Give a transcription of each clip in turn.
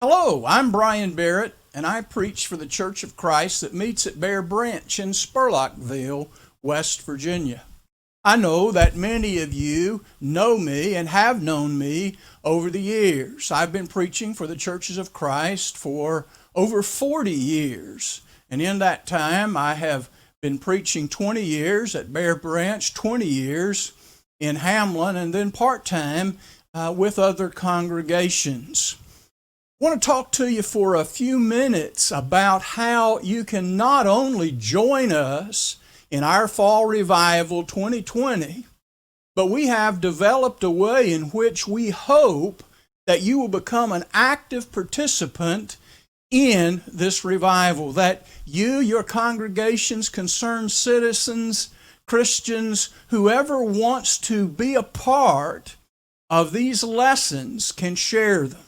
Hello, I'm Brian Barrett, and I preach for the Church of Christ that meets at Bear Branch in Spurlockville, West Virginia. I know that many of you know me and have known me over the years. I've been preaching for the Churches of Christ for over 40 years, and in that time I have been preaching 20 years at Bear Branch, 20 years in Hamlin, and then part-time with other congregations. I want to talk to you for a few minutes about how you can not only join us in our Fall Revival 2020, but we have developed a way in which we hope that you will become an active participant in this revival, that you, your congregations, concerned citizens, Christians, whoever wants to be a part of these lessons can share them.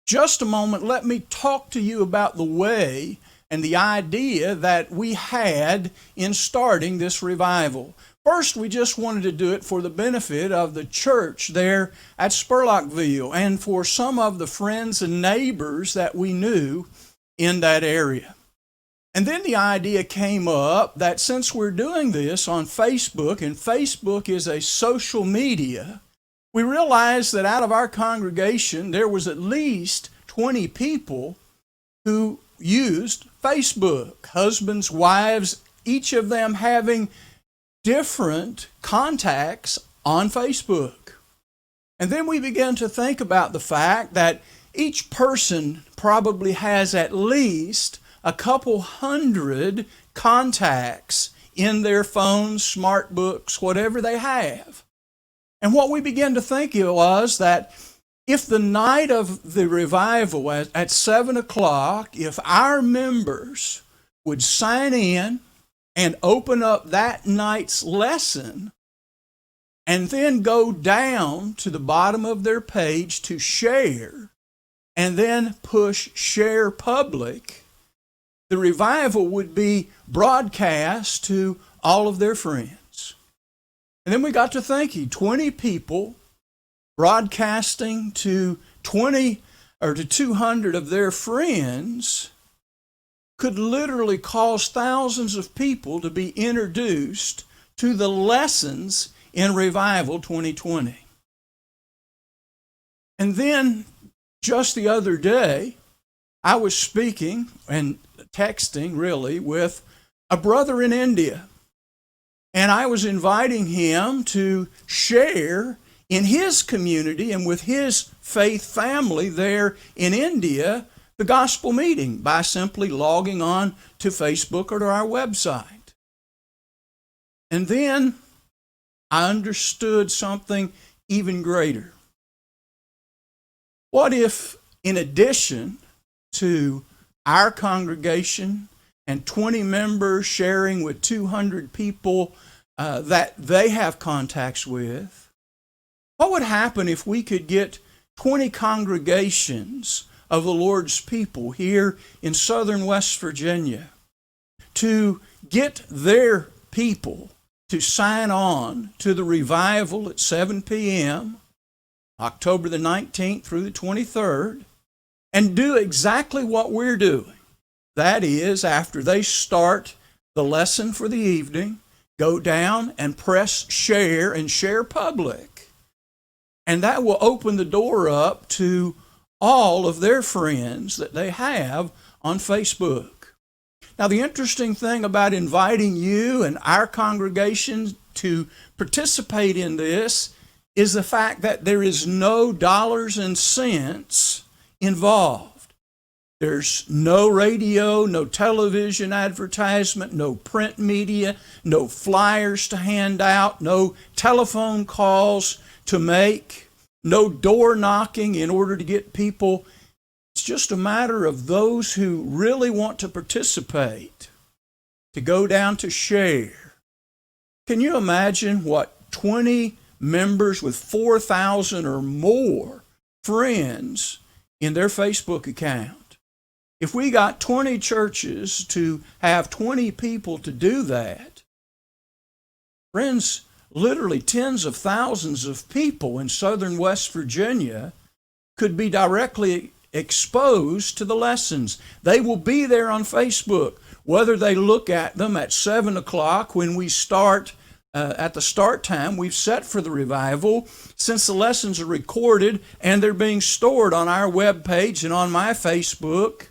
Just a moment, let me talk to you about the way and the idea that we had in starting this revival. First, we just wanted to do it for the benefit of the church there at Spurlockville and for some of the friends and neighbors that we knew in that area. And then the idea came up that since we're doing this on Facebook, and Facebook is a social media, we realized that out of our congregation, there was at least 20 people who used Facebook, husbands, wives, each of them having different contacts on Facebook. And then we began to think about the fact that each person probably has at least a couple hundred contacts in their phones, smart books, whatever they have. And what we began to think was that if the night of the revival at 7 o'clock, if our members would sign in and open up that night's lesson and then go down to the bottom of their page to share and then push share public, the revival would be broadcast to all of their friends. And then we got to thinking, 20 people broadcasting to 20 or to 200 of their friends could literally cause thousands of people to be introduced to the lessons in Revival 2020. And then just the other day, I was speaking and texting really with a brother in India. And I was inviting him to share in his community and with his faith family there in India the gospel meeting by simply logging on to Facebook or to our website. And then I understood something even greater. What if, in addition to our congregation and 20 members sharing with 200 people that they have contacts with, what would happen if we could get 20 congregations of the Lord's people here in southern West Virginia to get their people to sign on to the revival at 7 p.m., October the 19th through the 23rd, and do exactly what we're doing? That is, after they start the lesson for the evening, go down and press share and share public. And that will open the door up to all of their friends that they have on Facebook. Now, the interesting thing about inviting you and our congregation to participate in this is the fact that there is no dollars and cents involved. There's no radio, no television advertisement, no print media, no flyers to hand out, no telephone calls to make, no door knocking in order to get people. It's just a matter of those who really want to participate to go down to share. Can you imagine what 20 members with 4,000 or more friends in their Facebook account? If we got 20 churches to have 20 people to do that, friends, literally tens of thousands of people in southern West Virginia could be directly exposed to the lessons. They will be there on Facebook, whether they look at them at 7 o'clock when we start at the start time we've set for the revival. Since the lessons are recorded and they're being stored on our web page and on my Facebook,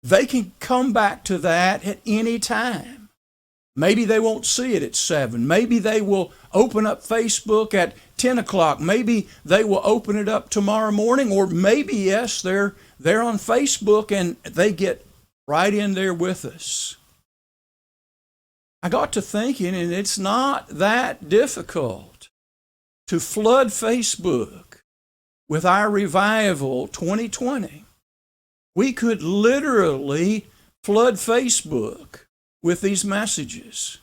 they can come back to that at any time. Maybe they won't see it at 7. Maybe they will open up Facebook at 10 o'clock. Maybe they will open it up tomorrow morning. Or maybe, yes, they're on Facebook and they get right in there with us. I got to thinking, and it's not that difficult to flood Facebook with our Revival 2020. We could literally flood Facebook with these messages.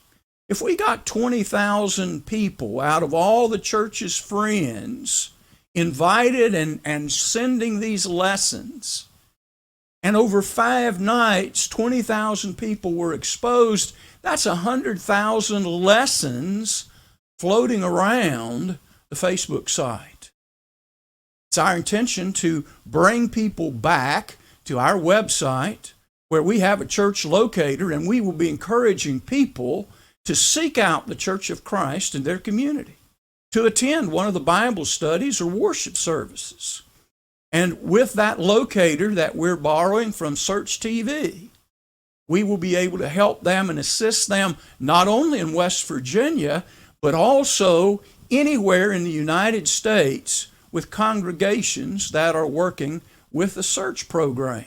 If we got 20,000 people out of all the church's friends invited and sending these lessons, and over 5 nights, 20,000 people were exposed, that's 100,000 lessons floating around the Facebook site. It's our intention to bring people back to our website where we have a church locator, and we will be encouraging people to seek out the Church of Christ in their community, to attend one of the Bible studies or worship services. And with that locator that we're borrowing from Search TV, we will be able to help them and assist them not only in West Virginia, but also anywhere in the United States with congregations that are working with the Search program.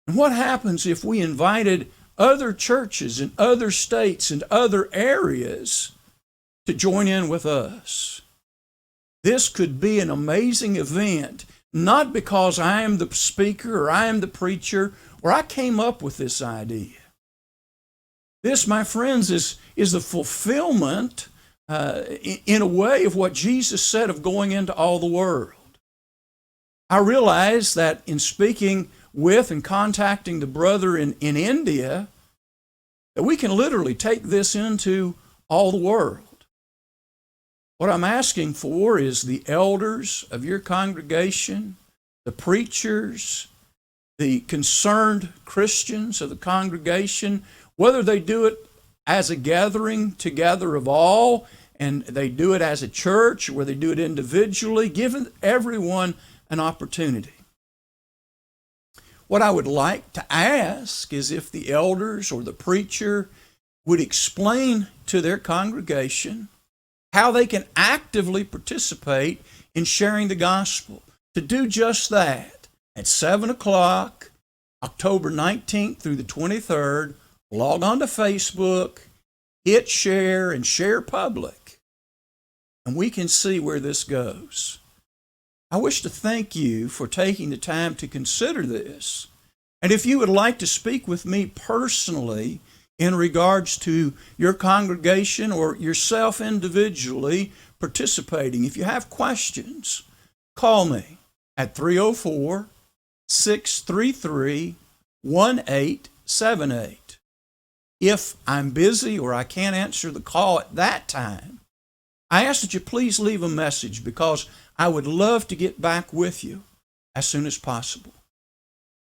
And what happens if we invited other churches in other states and other areas to join in with us? This could be an amazing event, not because I am the speaker or I am the preacher or I came up with this idea. This, my friends, is the fulfillment in a way of what Jesus said of going into all the world. I realize that in speaking with and contacting the brother in India, that we can literally take this into all the world. What I'm asking for is the elders of your congregation, the preachers, the concerned Christians of the congregation, whether they do it as a gathering together of all, and they do it as a church, or whether they do it individually, giving everyone an opportunity. What I would like to ask is if the elders or the preacher would explain to their congregation how they can actively participate in sharing the gospel. To do just that, at 7 o'clock, October 19th through the 23rd, log on to Facebook, hit share, and share public, and we can see where this goes. I wish to thank you for taking the time to consider this. And if you would like to speak with me personally in regards to your congregation or yourself individually participating, if you have questions, call me at 304-633-1878. If I'm busy or I can't answer the call at that time, I ask that you please leave a message, because I would love to get back with you as soon as possible.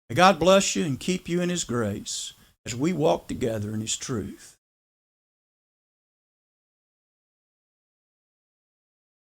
May God bless you and keep you in His grace as we walk together in His truth.